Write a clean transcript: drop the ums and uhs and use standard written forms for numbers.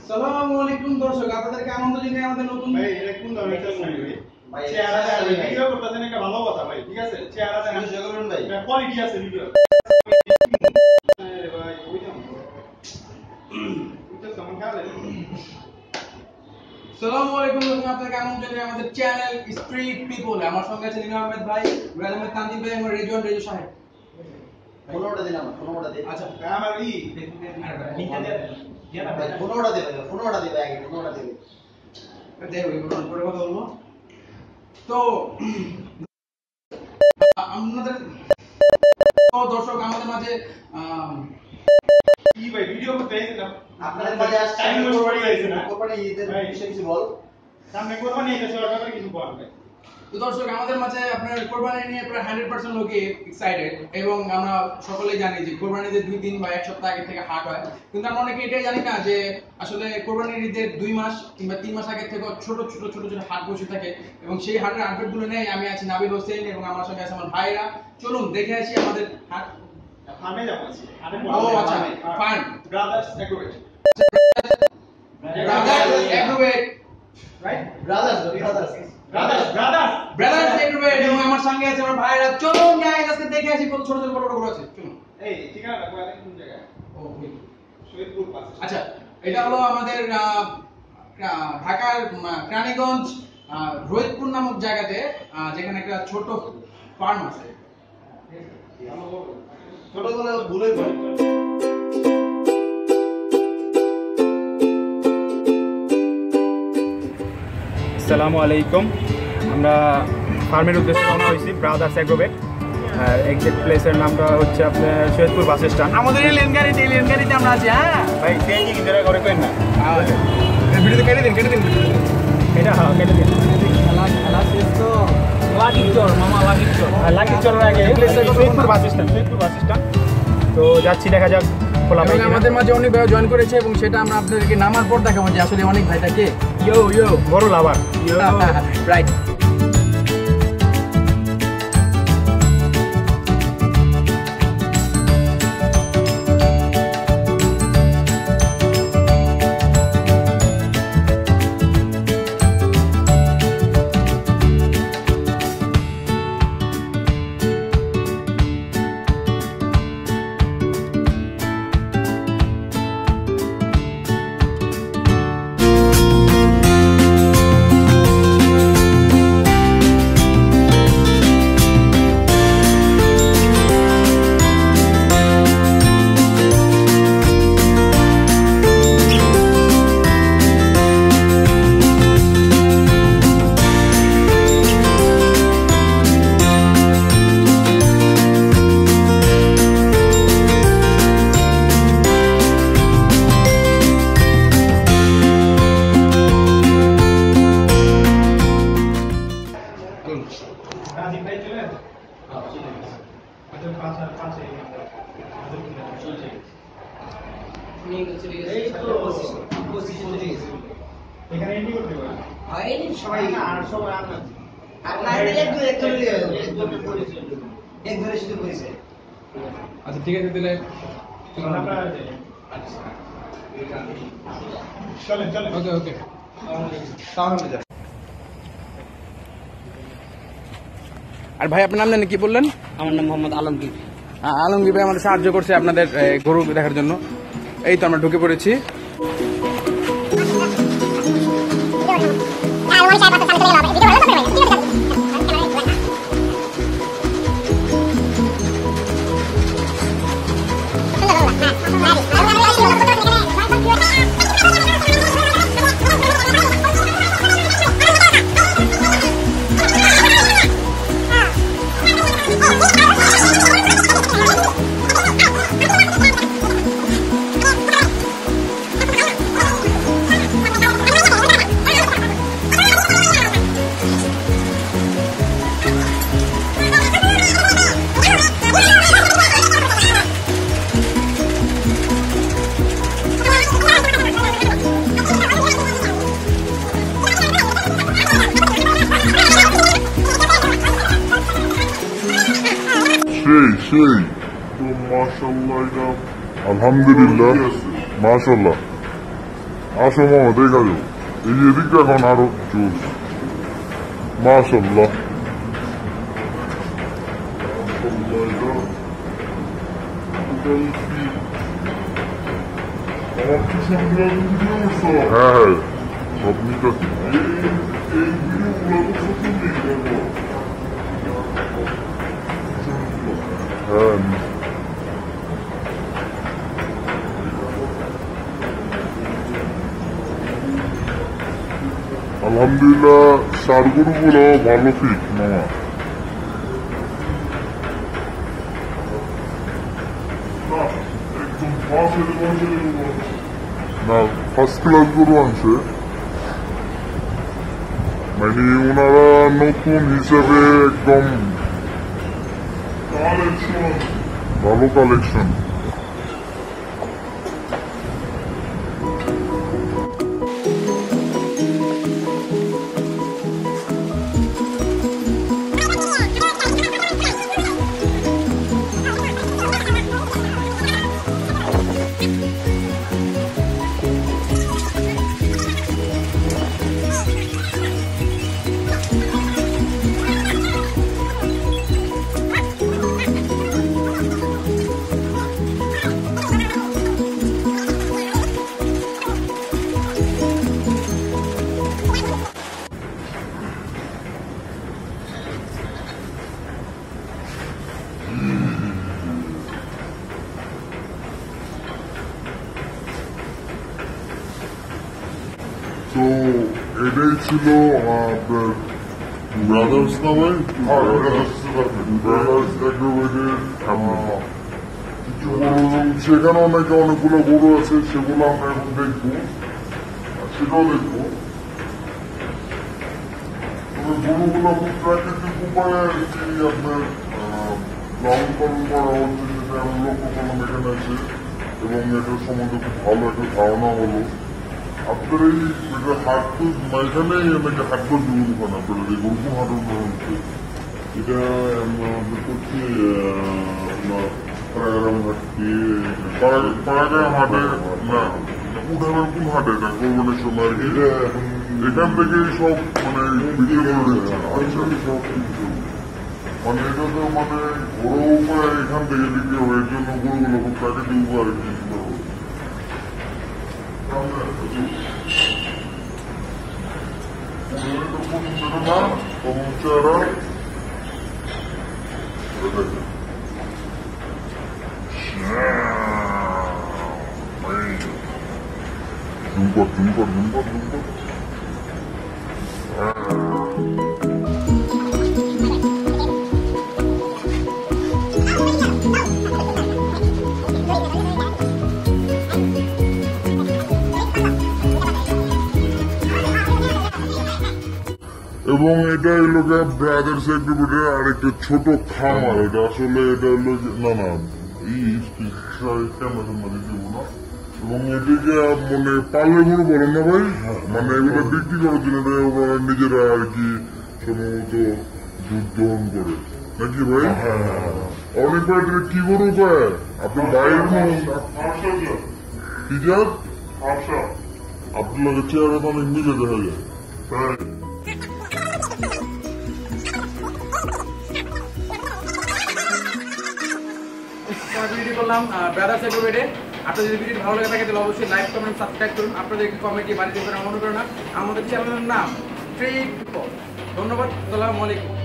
আসসালামু আলাইকুম দর্শক, আপনাদেরকে আমন্ত্রণ জানাই আমাদের নতুন ভাই এটা কোন ধরনের একটা মুভি ভাই? ভাই চেহারা দেন ভিডিও করতেছেন একটা ভালো কথা ভাই, ঠিক আছে? চেহারা দেন ভিডিও করুন ভাই, এটা কোয়ালিটি আছে ভিডিও। আরে ভাই ওইটা ওইটা কেমন খেলে? আসসালামু আলাইকুম দর্শক, আপনাদেরকে আমন্ত্রণ জানাই আমাদের চ্যানেল স্ট্রিট পিপল। আমার সঙ্গে আছে লিনা আহমেদ ভাই, রুয়েল আহমেদ তানজিম ভাই এবং রেজু সাহেব। ফোনটা দিন আমার ফোনটা দিন। আচ্ছা আমার ই লিংকটা দে। দিয়া না ভাই ফোনটা দিবে ফোনটা দিবে আগে ফোনটা দিবে। দেখ ওই পরে কথা বলবো। তো আমাদের দর্শক আমাদের মাঝে কি ভাই ভিডিও করতে আইছেন না? আপনাদের মাঝে আজ টাইম ওয়েস্ট করে আইছেন না? কোরবানি ঈদের বিষয়ে কিছু বল। সামনে কোরবানি এসেছে, ওর ব্যাপারে কিছু বল ভাই। তো দর্শক আমাদের মাঝে আপনার কোরবানি নিয়ে প্রায় 100% লোকই এক্সাইটেড, এবং আমরা সকলেই জানি যে কোরবানিতে 2 দিন বা 1 সপ্তাহ আগে থেকে হাট হয়। কিন্তু আমরা অনেকে এটাই জানি না যে আসলে কোরবানির ঈদের 2 মাস কিংবা 3 মাস আগে থেকে ছোট হাট বসে থাকে, এবং সেই হাটের আপডেটগুলো নেই আমি আছি নাবিল হোসেন এবং আমার সঙ্গে আছে আমার ভাইরা। চলুন দেখে আসি আমাদের হাট। ফার্মে যাবো আজকে। ও আচ্ছা, farm brothers Agrovet, right? Brothers brothers Agrovet, এবং আমার সঙ্গে আছে আমার ভাইরা। চলুন গাইস আজকে দেখে আসি কত ছোট বড় আছে। চলুন। এই ঠিকানাটা কোন জায়গায়? ও ওই শহীদপুর পাশে। আচ্ছা, এটা হলো আমাদের ঢাকার কেরানীগঞ্জ রোহিতপুর নামক জায়গাতে, যেখানে একটা ছোট ফার্ম আছে। ছোটবেলা ভুলে পড়ে। আসসালামু আলাইকুম। আমরা ফার্মের উদ্দেশ্যে রওনা হয়েছি, ব্রাদার্স এগ্রোভেট। আর এক্সাক্ট প্লেসের নামটা হচ্ছে আপনার শহীদপুর বাস স্ট্যান্ড। আমাদের এই লেনগাড়িতে আমরা আছি। হ্যাঁ ভাই চেঞ্জিং ইন্টারা করে কেন না? ভিডিওতে কেটে দিন এটা হ্যাঁ কেটে দিন। লাগিচর আগে শহীদপুর বাস স্ট্যান্ড। তো যাচ্ছি, দেখা যাক খোলা পাই। আমাদের মাঝে অনেক ভাই জয়েন করেছে, এবং সেটা আমরা আপনাদেরকে নামার পর দেখাবো যে আসলে অনেক ভাইটা কে। ইয়ো বড় লাভার রাইট। এখানে এন্ট্রি করতে পারবে। আচ্ছা ঠিক আছে, দিলে চলেন ওকে তাহলে। আর ভাই আপনার নাম জানেন কি বললেন? আমার নাম মোহাম্মদ আলমগীর। আলমগীর ভাই আমাদের সাহায্য করছে আপনাদের গরু দেখার জন্য। এই তো আমরা ঢুকে পড়েছি। সেই তো মাশাআল্লাহ, এটা আলহামদুলিল্লাহ মাশাআল্লাহ। আসো মামা দেখা যাও এই এদিকটা এখন আরো জোস মাশাল্লাহ হ্যাঁ সব নিতে হ্যাঁ আলহামদুলিল্লাহ সারগুলো ভালো ফিট মামা না ফার্স্ট ক্লাস গরু আনছে মানে ওনারা নতুন হিসেবে একদম ভালো কালেকশন তো এটাই ছিল আপনার ব্রাদার্স নামে ব্রাদার্স অ্যাগ্রোভেটের সেখানে অনেকগুলো গরু আছে সেগুলো আমরা এখন দেখবো সেটাও দেখবো গরুগুলো খুব প্রাকৃতিক উপায়ে আর কি আপনার লালন পালন করা হচ্ছে সেটা আমি লক্ষ্য করলাম এখানে আছে এবং এটার সম্বন্ধে খুব ভালো একটা ধারণা হলো আপনার এই হাট তো এখানে নাকি হাট তো জীবন ওখানে আপনার এই গরু হাটের হচ্ছে এটা আমরা করছি আপনার পাড়াগ্রাম হাটে না উঠানের কোন হাটে না কোরবানির সময় আর কি এখান থেকে সব মানে বিক্রি করে দিচ্ছে মানে এটা তো মানে ঘরোয়া উপায় এখান থেকে বিক্রি হয় এর জন্য গরুগুলো খুব প্রাকৃতিক উপায় আর কি এবং এটা হইল ব্রাদার্স এগ্রিবিউটের আর একটা ছোট খামার এটা আসলে এটা হইল না না ক্যামেরার মাঝে দেবো না এবং এটিকে মানে পালে গরু বলেন না ভাই মানে এগুলো বিক্রি করার জন্য ওরা নিজেরা আর কি সম্ভবত দুধ দহন করে নাকি ভাই অনেক ভাই কি গরু কয় আপনার বাইরের কি জাত আপনার চেহারা তো অনেক মিলে দেখা যায় তাই ভিডিও করলাম ব্রাদার্স এগ্রোভেটে আপনাদের যদি ভিডিও ভালো লাগে থাকে তাহলে অবশ্যই লাইক কমেন্ট সাবস্ক্রাইব করুন আপনাদের কমেন্টে বাড়িতে করে মনে করেন না আমাদের চ্যানেলের নাম ট্রেড ধন্যবাদ আসসালামু আলাইকুম